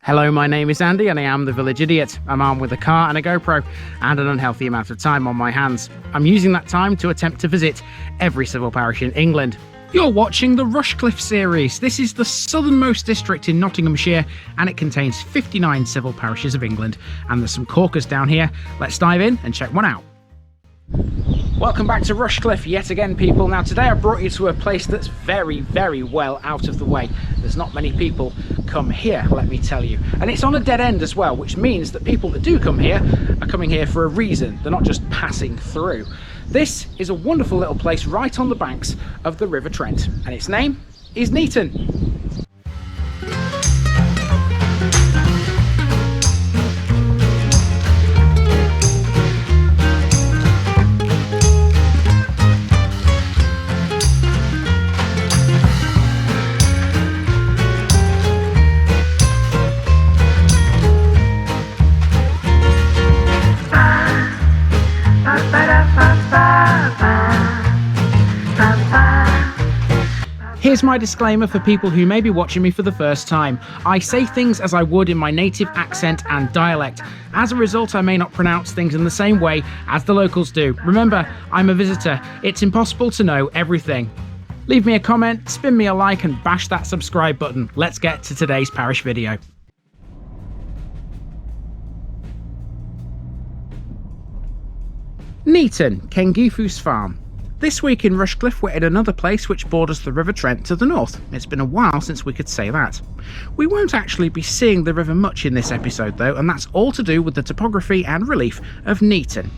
Hello, my name is Andy and I am the Village Idiot. I'm armed with a car and a GoPro and an unhealthy amount of time on my hands. I'm using that time to attempt to visit every civil parish in England. You're watching the Rushcliffe series. This is the southernmost district in Nottinghamshire and it contains 59 civil parishes of England. And there's some corkers down here. Let's dive in and check one out. Welcome back to Rushcliffe yet again, people. Now today I brought you to a place that's very well out of the way. There's not many people come here, let me tell you. And it's on a dead end as well, which means that people that do come here are coming here for a reason. They're not just passing through. This is a wonderful little place right on the banks of the River Trent, and its name is Kneeton. Here's my disclaimer for people who may be watching me for the first time. I say things as I would in my native accent and dialect. As a result, I may not pronounce things in the same way as the locals do. Remember, I'm a visitor. It's impossible to know everything. Leave me a comment, spin me a like and bash that subscribe button. Let's get to today's parish video. Kneeton, Cengifu's farm. This week in Rushcliffe we're in another place which borders the River Trent to the north. It's been a while since we could say that. We won't actually be seeing the river much in this episode though, and that's all to do with the topography and relief of Kneeton.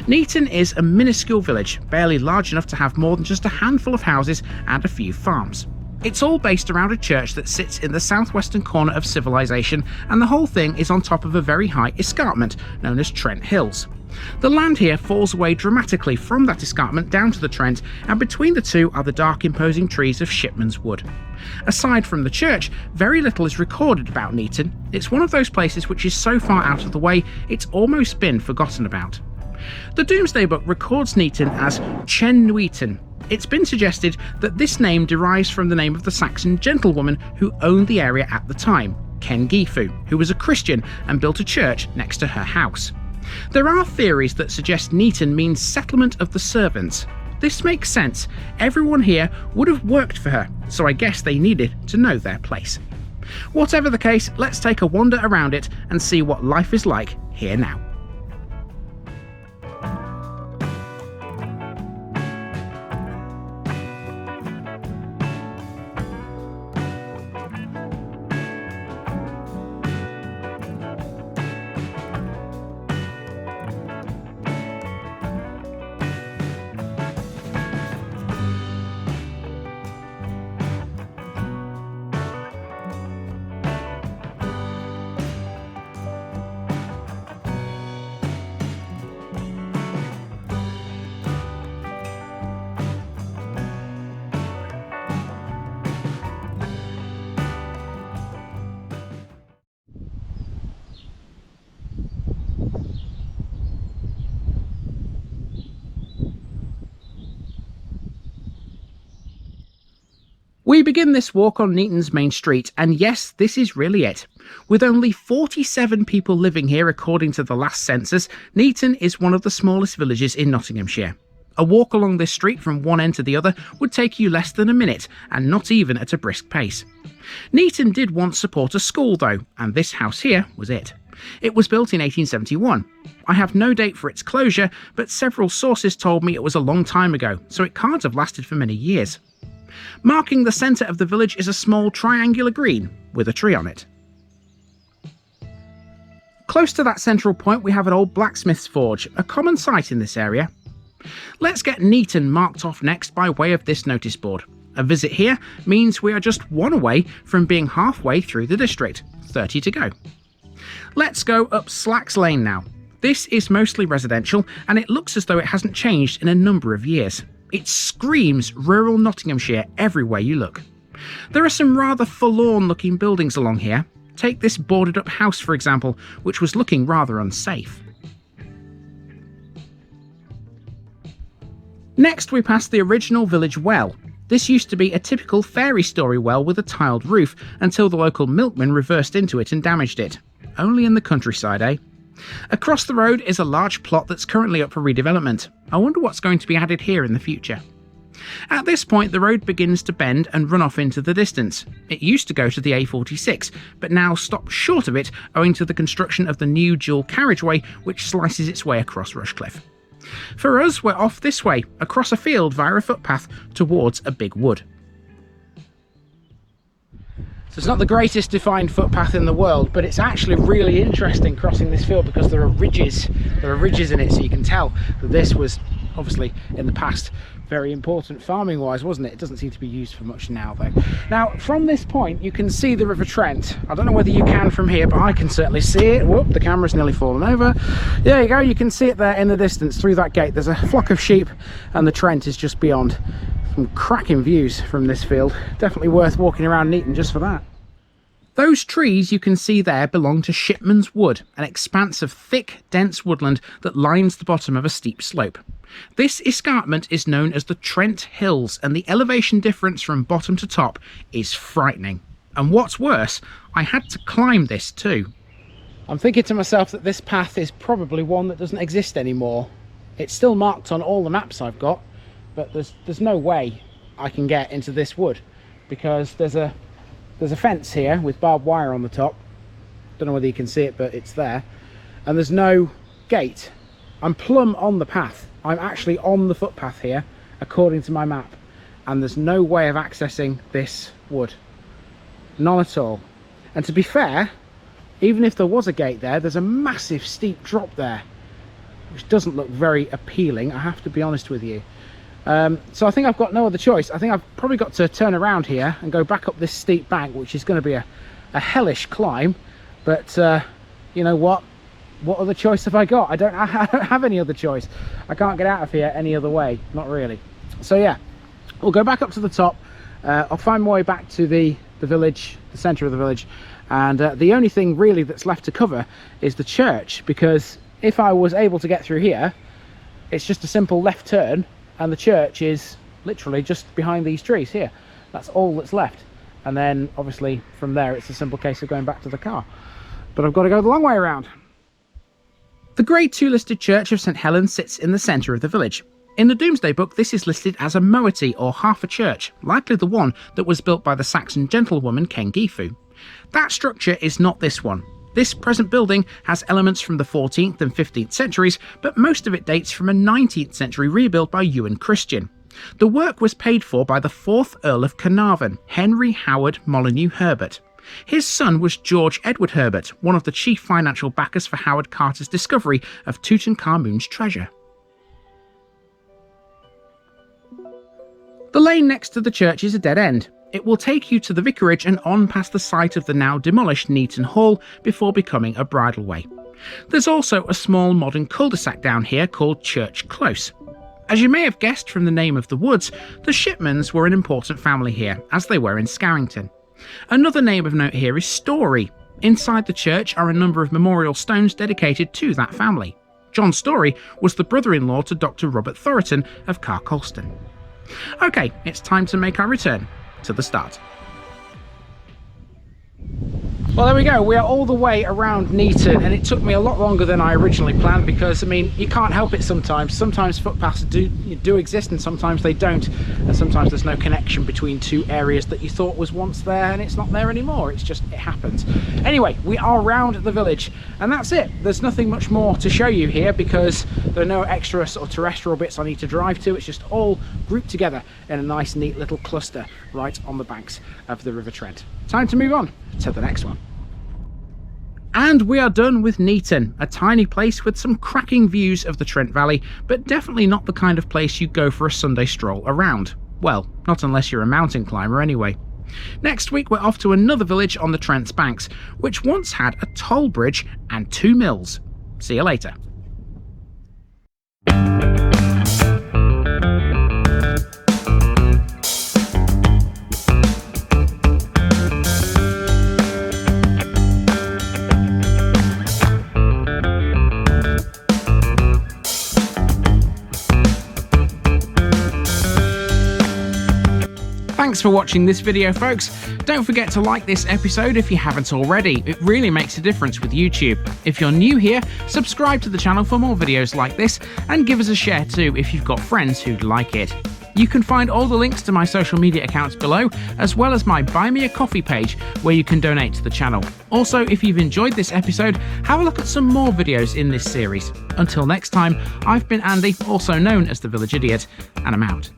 Kneeton is a minuscule village, barely large enough to have more than just a handful of houses and a few farms. It's all based around a church that sits in the southwestern corner of civilisation, and the whole thing is on top of a very high escarpment known as Trent Hills. The land here falls away dramatically from that escarpment down to the Trent, and between the two are the dark imposing trees of Shipman's wood. Aside from the church, very little is recorded about Kneeton. It's one of those places which is so far out of the way it's almost been forgotten about. The Domesday Book records Kneeton as Cengifu. It's been suggested that this name derives from the name of the Saxon gentlewoman who owned the area at the time, Cengifu, who was a Christian and built a church next to her house. There are theories that suggest Kneeton means settlement of the servants. This makes sense. Everyone here would have worked for her, so I guess they needed to know their place. Whatever the case, let's take a wander around it and see what life is like here now. We begin this walk on Kneeton's main street, and yes, this is really it. With only 47 people living here according to the last census, Kneeton is one of the smallest villages in Nottinghamshire. A walk along this street from one end to the other would take you less than a minute, and not even at a brisk pace. Kneeton did once support a school though, and this house here was it. It was built in 1871. I have no date for its closure, but several sources told me it was a long time ago, so it can't have lasted for many years. Marking the centre of the village is a small triangular green with a tree on it. Close to that central point we have an old blacksmith's forge, a common sight in this area. Let's get Kneeton marked off next by way of this notice board. A visit here means we are just one away from being halfway through the district, 30 to go. Let's go up Slacks Lane now. This is mostly residential and it looks as though it hasn't changed in a number of years. It screams rural Nottinghamshire everywhere you look. There are some rather forlorn looking buildings along here. Take this boarded up house for example, which was looking rather unsafe. Next we pass the original village well. This used to be a typical fairy story well with a tiled roof until the local milkman reversed into it and damaged it. Only in the countryside, eh? Across the road is a large plot that's currently up for redevelopment. I wonder what's going to be added here in the future. At this point, the road begins to bend and run off into the distance. It used to go to the A46, but now stops short of it owing to the construction of the new dual carriageway which slices its way across Rushcliffe. For us, we're off this way, across a field via a footpath towards a big wood. So it's not the greatest defined footpath in the world, but it's actually really interesting crossing this field because there are ridges in it, so you can tell that this was obviously in the past very important farming wise, wasn't it? It doesn't seem to be used for much now though. Now from this point you can see the River Trent. I don't know whether you can from here, but I can certainly see it. Whoop, the camera's nearly fallen over. There you go, you can see it there in the distance through that gate. There's a flock of sheep and the Trent is just beyond. Some cracking views from this field. Definitely worth walking around Kneeton just for that. Those trees you can see there belong to Shipman's Wood, an expanse of thick, dense woodland that lines the bottom of a steep slope. This escarpment is known as the Trent Hills, and the elevation difference from bottom to top is frightening. And what's worse, I had to climb this too. I'm thinking to myself that this path is probably one that doesn't exist anymore. It's still marked on all the maps I've got, but there's no way I can get into this wood because there's a fence here with barbed wire on the top. Don't know whether you can see it, but it's there. And there's no gate. I'm plumb on the path. I'm actually on the footpath here, according to my map. And there's no way of accessing this wood. None at all. And to be fair, even if there was a gate there, there's a massive steep drop there, which doesn't look very appealing, I have to be honest with you. So I think I've got no other choice. I think I've probably got to turn around here and go back up this steep bank, which is going to be a hellish climb. But you know what other choice have I got? I don't have any other choice. I can't get out of here any other way, not really. So yeah, we'll go back up to the top. I'll find my way back to the village, the centre of the village, and the only thing really that's left to cover is the church, because if I was able to get through here, it's just a simple left turn and the church is literally just behind these trees here. That's all that's left, and then obviously from there it's a simple case of going back to the car, but I've got to go the long way around. The Grade 2 listed church of St Helens sits in the centre of the village. In the Domesday Book this is listed as a moiety or half a church, likely the one that was built by the Saxon gentlewoman Cengifu. That structure is not this one. This present building has elements from the 14th and 15th centuries, but most of it dates from a 19th century rebuild by Ewan Christian. The work was paid for by the 4th Earl of Carnarvon, Henry Howard Molyneux Herbert. His son was George Edward Herbert, one of the chief financial backers for Howard Carter's discovery of Tutankhamun's treasure. The lane next to the church is a dead end. It will take you to the vicarage and on past the site of the now demolished Kneeton Hall before becoming a bridleway. There's also a small modern cul-de-sac down here called Church Close. As you may have guessed from the name of the woods, the Shipmans were an important family here, as they were in Scarrington. Another name of note here is Story. Inside the church are a number of memorial stones dedicated to that family. John Story was the brother-in-law to Dr. Robert Thoroton of Carcolston. Okay, it's time to make our return to the start. Well, there we go. We are all the way around Kneeton, and it took me a lot longer than I originally planned because, I mean, you can't help it sometimes. Sometimes footpaths do exist and sometimes they don't. And sometimes there's no connection between two areas that you thought was once there and it's not there anymore. It happens. Anyway, we are around the village and that's it. There's nothing much more to show you here because there are no extra sort of terrestrial bits I need to drive to. It's just all grouped together in a nice, neat little cluster right on the banks of the River Trent. Time to move on to the next one. And we are done with Kneeton, a tiny place with some cracking views of the Trent Valley, but definitely not the kind of place you go for a Sunday stroll around. Well, not unless you're a mountain climber anyway. Next week we're off to another village on the Trent's banks, which once had a toll bridge and 2 mills. See you later. Thanks for watching this video, folks. Don't forget to like this episode if you haven't already. It really makes a difference with YouTube. If you're new here, subscribe to the channel for more videos like this, and give us a share too if you've got friends who'd like it. You can find all the links to my social media accounts below, as well as my Buy Me a Coffee page where you can donate to the channel. Also, if you've enjoyed this episode, have a look at some more videos in this series. Until next time, I've been Andy, also known as the Village Idiot, and I'm out.